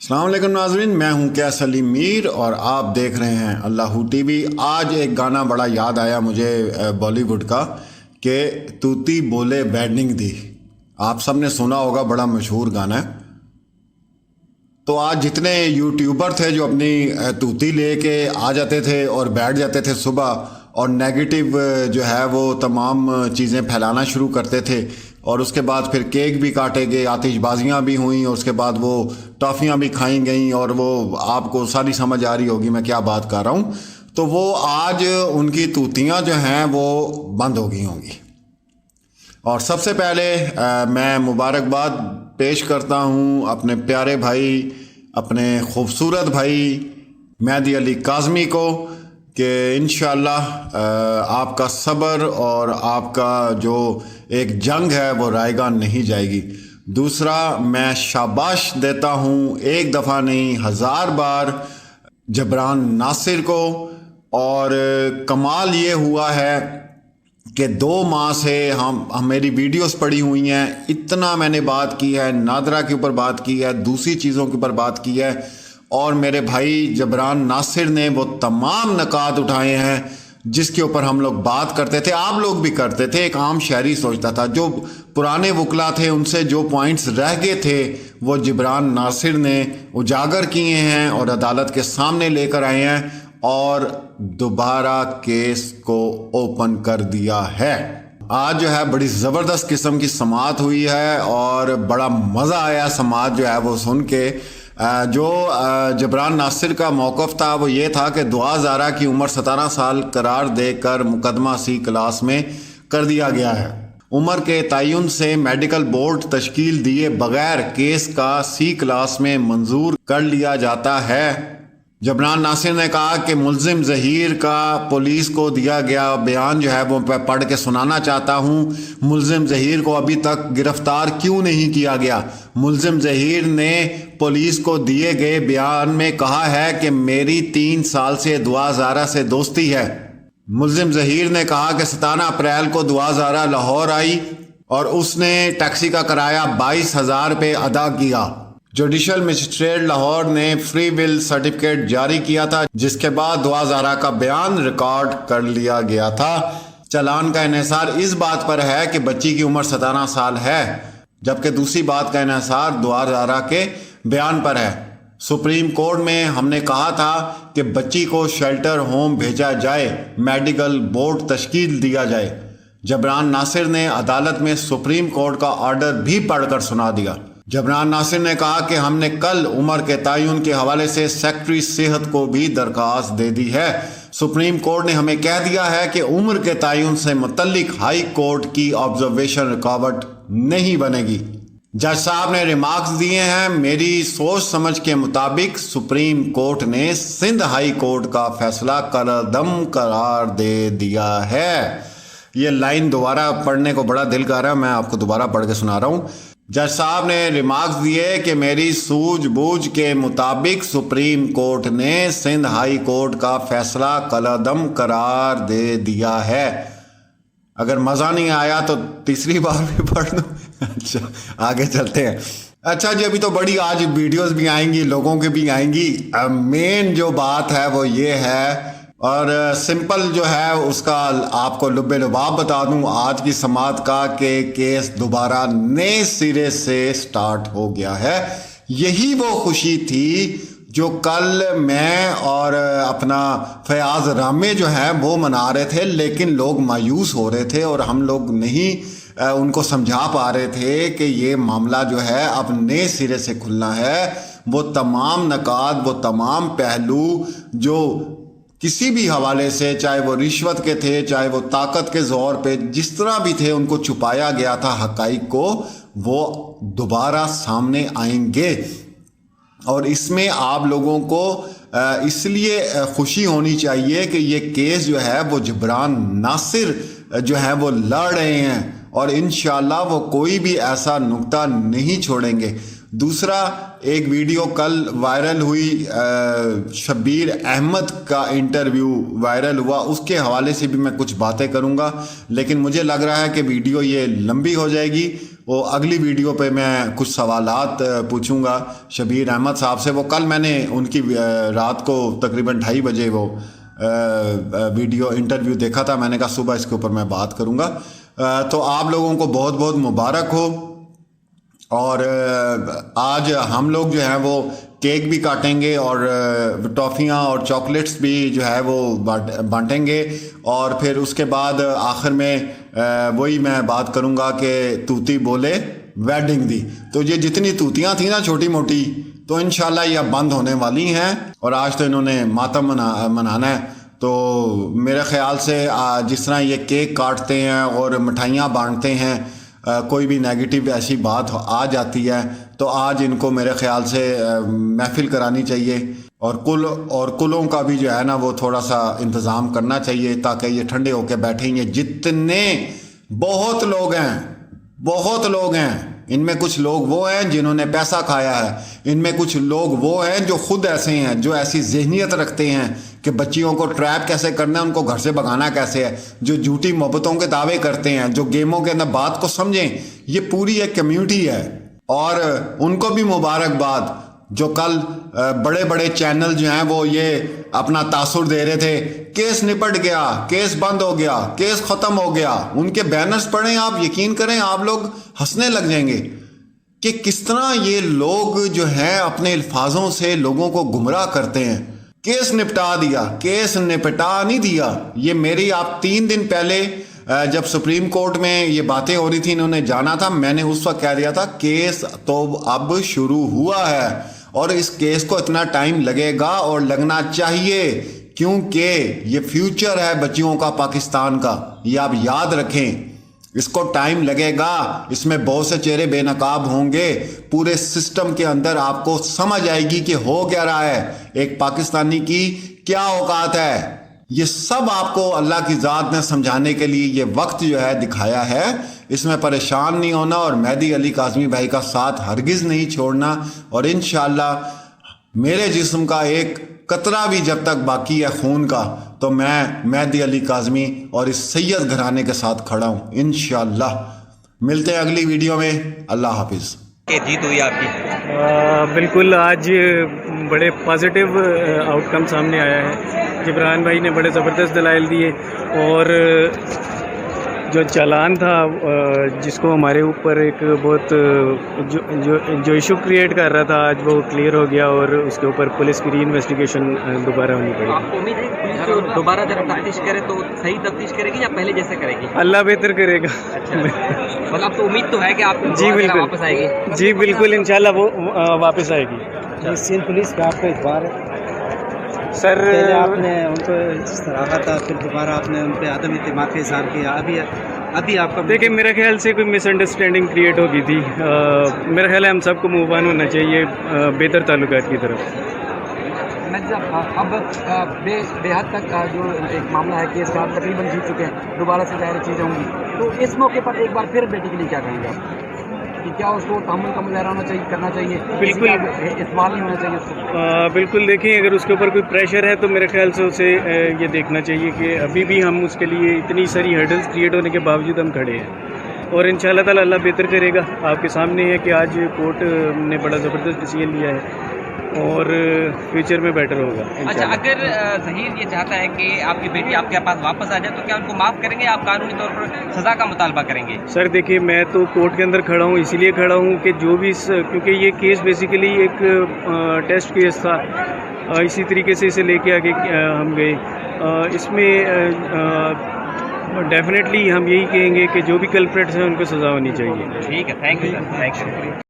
السلام علیکم ناظرین، میں ہوں کیا سلیم میر اور آپ دیکھ رہے ہیں اللہ ٹی وی۔ آج ایک گانا بڑا یاد آیا مجھے بالی ووڈ کا کہ توتی بولے بیڈنگ دی۔ آپ سب نے سنا ہوگا، بڑا مشہور گانا ہے۔ تو آج جتنے یوٹیوبر تھے جو اپنی توتی لے کے آ جاتے تھے اور بیٹھ جاتے تھے صبح، اور نیگیٹو جو ہے وہ تمام چیزیں پھیلانا شروع کرتے تھے، اور اس کے بعد پھر کیک بھی کاٹے گئے، آتش بازیاں بھی ہوئیں، اور اس کے بعد وہ ٹافیاں بھی کھائیں گئیں، اور وہ آپ کو ساری سمجھ آ رہی ہوگی میں کیا بات کر رہا ہوں۔ تو وہ آج ان کی توتیاں جو ہیں وہ بند ہو گئی ہوں گی۔ اور سب سے پہلے میں مبارکباد پیش کرتا ہوں اپنے پیارے بھائی، اپنے خوبصورت بھائی مہدی علی کاظمی کو، کہ انشاءاللہ آپ کا صبر اور آپ کا جو ایک جنگ ہے وہ رائے گاں نہیں جائے گی۔ دوسرا، میں شاباش دیتا ہوں ایک دفعہ نہیں 1000 بار جبران ناصر کو، اور کمال یہ ہوا ہے کہ 2 ماہ سے ہم میری ویڈیوز پڑی ہوئی ہیں، اتنا میں نے بات کی ہے، نادرہ کے اوپر بات کی ہے، دوسری چیزوں کے اوپر بات کی ہے، اور میرے بھائی جبران ناصر نے وہ تمام نکات اٹھائے ہیں جس کے اوپر ہم لوگ بات کرتے تھے، آپ لوگ بھی کرتے تھے۔ ایک عام شہری سوچتا تھا، جو پرانے وکلا تھے ان سے جو پوائنٹس رہ گئے تھے وہ جبران ناصر نے اجاگر کیے ہیں اور عدالت کے سامنے لے کر آئے ہیں، اور دوبارہ کیس کو اوپن کر دیا ہے۔ آج جو ہے بڑی زبردست قسم کی سماعت ہوئی ہے، اور بڑا مزہ آیا سماعت جو ہے وہ سن کے۔ جو جبران ناصر کا موقف تھا وہ یہ تھا کہ دعا زارا کی عمر 17 سال قرار دے کر مقدمہ سی کلاس میں کر دیا گیا ہے۔ عمر کے تعین سے میڈیکل بورڈ تشکیل دیے بغیر کیس کا سی کلاس میں منظور کر لیا جاتا ہے۔ جبران ناصر نے کہا کہ ملزم ظہیر کا پولیس کو دیا گیا بیان جو ہے وہ پڑھ کے سنانا چاہتا ہوں۔ ملزم ظہیر کو ابھی تک گرفتار کیوں نہیں کیا گیا؟ ملزم ظہیر نے پولیس کو دیے گئے بیان میں کہا ہے کہ میری 3 سال سے دعا زارا سے دوستی ہے۔ ملزم ظہیر نے کہا کہ 17 اپریل کو دعا زارا لاہور آئی اور اس نے ٹیکسی کا کرایہ 22,000 روپے ادا کیا۔ جوڈیشل مجسٹریٹ لاہور نے فری ول سرٹیفکیٹ جاری کیا تھا، جس کے بعد دعا زارا کا بیان ریکارڈ کر لیا گیا تھا۔ چالان کا انحصار اس بات پر ہے کہ بچی کی عمر 17 سال ہے، جبکہ دوسری بات کا انحصار دعا زارا کے بیان پر ہے۔ سپریم کورٹ میں ہم نے کہا تھا کہ بچی کو شیلٹر ہوم بھیجا جائے، میڈیکل بورڈ تشکیل دیا جائے۔ جبران ناصر نے عدالت میں سپریم کورٹ کا آرڈر بھی پڑھ کر سنا دیا۔ جبران ناصر نے کہا کہ ہم نے کل عمر کے تعین کے حوالے سے سیکرٹری صحت کو بھی درخواست دے دی ہے۔ سپریم کورٹ نے ہمیں کہہ دیا ہے کہ عمر کے تعین سے متعلق ہائی کورٹ کی آبزرویشن رکاوٹ نہیں بنے گی۔ جج صاحب نے ریمارکس دیے ہیں، میری سوچ سمجھ کے مطابق سپریم کورٹ نے سندھ ہائی کورٹ کا فیصلہ کالعدم قرار دے دیا ہے۔ یہ لائن دوبارہ پڑھنے کو بڑا دل کر رہا ہے، میں آپ کو دوبارہ پڑھ کے سنا رہا ہوں۔ جج صاحب نے ریمارکس دیے کہ میری سوجھ بوجھ کے مطابق سپریم کورٹ نے سندھ ہائی کورٹ کا فیصلہ کالعدم قرار دے دیا ہے۔ اگر مزہ نہیں آیا تو تیسری بار بھی پڑھ دوں۔ اچھا آگے چلتے ہیں۔ اچھا جی، ابھی تو بڑی آج ویڈیوز بھی آئیں گی، لوگوں کے بھی آئیں گی۔ مین جو بات ہے وہ یہ ہے، اور سمپل جو ہے اس کا آپ کو لب لباب بتا دوں آج کی سماعت کا، کہ کیس دوبارہ نئے سرے سے سٹارٹ ہو گیا ہے۔ یہی وہ خوشی تھی جو کل میں اور اپنا فیاض رامے جو ہے وہ منا رہے تھے، لیکن لوگ مایوس ہو رہے تھے اور ہم لوگ نہیں ان کو سمجھا پا رہے تھے کہ یہ معاملہ جو ہے اب نئے سرے سے کھلنا ہے۔ وہ تمام نکات، وہ تمام پہلو جو کسی بھی حوالے سے، چاہے وہ رشوت کے تھے، چاہے وہ طاقت کے زور پہ، جس طرح بھی تھے ان کو چھپایا گیا تھا حقائق کو، وہ دوبارہ سامنے آئیں گے۔ اور اس میں آپ لوگوں کو اس لیے خوشی ہونی چاہیے کہ یہ کیس جو ہے وہ جبران ناصر جو ہے وہ لڑ رہے ہیں، اور انشاءاللہ وہ کوئی بھی ایسا نکتہ نہیں چھوڑیں گے۔ دوسرا، ایک ویڈیو کل وائرل ہوئی، شبیر احمد کا انٹرویو وائرل ہوا، اس کے حوالے سے بھی میں کچھ باتیں کروں گا، لیکن مجھے لگ رہا ہے کہ ویڈیو یہ لمبی ہو جائے گی، وہ اگلی ویڈیو پہ میں کچھ سوالات پوچھوں گا شبیر احمد صاحب سے. وہ کل میں نے ان کی رات کو تقریباً 2:30 بجے وہ ویڈیو انٹرویو دیکھا تھا. میں نے کہا صبح اس کے اوپر میں بات کروں گا. تو آپ لوگوں کو بہت بہت مبارک ہو. اور آج ہم لوگ جو ہیں وہ کیک بھی کاٹیں گے اور ٹافیاں اور چاکلیٹس بھی جو ہے وہ بانٹیں گے. اور پھر اس کے بعد آخر میں وہی میں بات کروں گا کہ توتی بولے ویڈنگ دی. تو یہ جتنی توتیاں تھیں نا چھوٹی موٹی, تو انشاءاللہ یہ اب بند ہونے والی ہیں. اور آج تو انہوں نے ماتم منانا ہے. تو میرے خیال سے جس طرح یہ کیک کاٹتے ہیں اور مٹھائیاں بانٹتے ہیں, کوئی بھی نیگیٹو ایسی بات آ جاتی ہے تو آج ان کو میرے خیال سے محفل کرانی چاہیے. اور کلوں کا بھی جو ہے نا وہ تھوڑا سا انتظام کرنا چاہیے تاکہ یہ ٹھنڈے ہو کے بیٹھیں. یہ جتنے بہت لوگ ہیں, ان میں کچھ لوگ وہ ہیں جنہوں نے پیسہ کھایا ہے, ان میں کچھ لوگ وہ ہیں جو خود ایسے ہیں, جو ایسی ذہنیت رکھتے ہیں کہ بچیوں کو ٹریپ کیسے کرنا ہے, ان کو گھر سے بھگانا کیسے ہے, جو جھوٹی محبتوں کے دعوے کرتے ہیں, جو گیموں کے اندر بات کو سمجھیں. یہ پوری ایک کمیونٹی ہے. اور ان کو بھی مبارکباد جو کل بڑے بڑے چینل جو ہیں وہ یہ اپنا تاثر دے رہے تھے, کیس نپٹ گیا, کیس بند ہو گیا, کیس ختم ہو گیا. ان کے بینرز پڑھیں آپ, یقین کریں آپ لوگ ہنسنے لگ جائیں گے کہ کس طرح یہ لوگ جو ہیں اپنے الفاظوں سے لوگوں کو گمراہ کرتے ہیں. کیس نپٹا دیا, کیس نپٹا نہیں دیا. یہ میری آپ 3 دن پہلے جب سپریم کورٹ میں یہ باتیں ہو رہی تھی, انہوں نے جانا تھا, میں نے اس وقت کہہ دیا تھا کیس تو اب شروع ہوا ہے اور اس کیس کو اتنا ٹائم لگے گا اور لگنا چاہیے, کیونکہ یہ فیوچر ہے بچیوں کا پاکستان کا. یہ آپ یاد رکھیں, اس کو ٹائم لگے گا. اس میں بہت سے چہرے بے نقاب ہوں گے. پورے سسٹم کے اندر آپ کو سمجھ آئے گی کہ ہو کیا رہا ہے, ایک پاکستانی کی کیا اوقات ہے. یہ سب آپ کو اللہ کی ذات نے سمجھانے کے لیے یہ وقت جو ہے دکھایا ہے. اس میں پریشان نہیں ہونا اور مہدی علی کاظمی بھائی کا ساتھ ہرگز نہیں چھوڑنا. اور انشاءاللہ میرے جسم کا ایک قطرہ بھی جب تک باقی ہے خون کا, تو میں مہدی علی کاظمی اور اس سید گھرانے کے ساتھ کھڑا ہوں انشاءاللہ. ملتے ہیں اگلی ویڈیو میں. اللہ حافظ. جیت ہوئی آپ کی. بالکل, آج بڑے پازیٹیو آؤٹ کم سامنے آیا ہے. جبران بھائی نے بڑے زبردست دلائل دیے اور جو چالان تھا جس کو ہمارے اوپر ایک بہت جو ایشو کریٹ کر رہا تھا, آج وہ کلیئر ہو گیا اور اس کے اوپر پولیس کی ری انویسٹیگیشن دوبارہ ہونی پڑی. آپ کو امید ہے کہ پولیس دوبارہ جب تفتیش کرے تو صحیح تفتیش کرے گی یا پہلے جیسے کرے گی؟ اللہ بہتر کرے گا. اچھا, مطلب تو امید تو ہے کہ آپ جی بالکل واپس آئے گی. جی بالکل انشاءاللہ وہ واپس آئے گی. سین پولیس کا آپ کا اخبار ہے سر, پہلے آپ نے ان کو سراہا تھا, پھر دوبارہ آپ نے ان پہ عدم اعتماد کا اظہار کیا. ابھی آپ کا دیکھیں میرے خیال سے کوئی مس انڈرسٹینڈنگ کریٹ ہو گئی تھی. میرا خیال ہے ہم سب کو موو آن ہونا چاہیے بہتر تعلقات کی طرف. اب بے حد تک جو ایک معاملہ ہے کیس کا آپ تقریباً جیت چکے ہیں, دوبارہ سے ظاہر چیزیں ہوں گی, تو اس موقع پر ایک بار پھر بیٹی کے لیے کیا کہیں گے آپ کہ کیا اس کو تحمل کا مظاہرہ ہونا چاہیے, کرنا چاہیے؟ بالکل استعمال نہیں ہونا چاہیے اس کو. بالکل دیکھیں, اگر اس کے اوپر کوئی پریشر ہے تو میرے خیال سے اسے یہ دیکھنا چاہیے کہ ابھی بھی ہم اس کے لیے اتنی ساری ہرڈلز کریٹ ہونے کے باوجود ہم کھڑے ہیں, اور انشاءاللہ تعالی اللہ بہتر کرے گا. آپ کے سامنے ہے کہ آج کورٹ نے بڑا زبردست ڈیسیژن لیا ہے اور فیوچر میں بیٹر ہوگا. اچھا, اگر ظہیر یہ چاہتا ہے کہ آپ کی بیٹی آپ کے پاس واپس آ جائے تو کیا ان کو معاف کریں گے, آپ قانونی طور پر سزا کا مطالبہ کریں گے؟ سر دیکھیے, میں تو کورٹ کے اندر کھڑا ہوں, اسی لیے کھڑا ہوں کہ جو بھی کیونکہ یہ کیس بیسیکلی ایک ٹیسٹ کیس تھا, اسی طریقے سے اسے لے کے آگے ہم گئے. اس میں ڈیفینیٹلی ہم یہی کہیں گے کہ جو بھی کلپریٹس ہیں ان کو سزا ہونی چاہیے. ٹھیک ہے, thank you sir, thank you.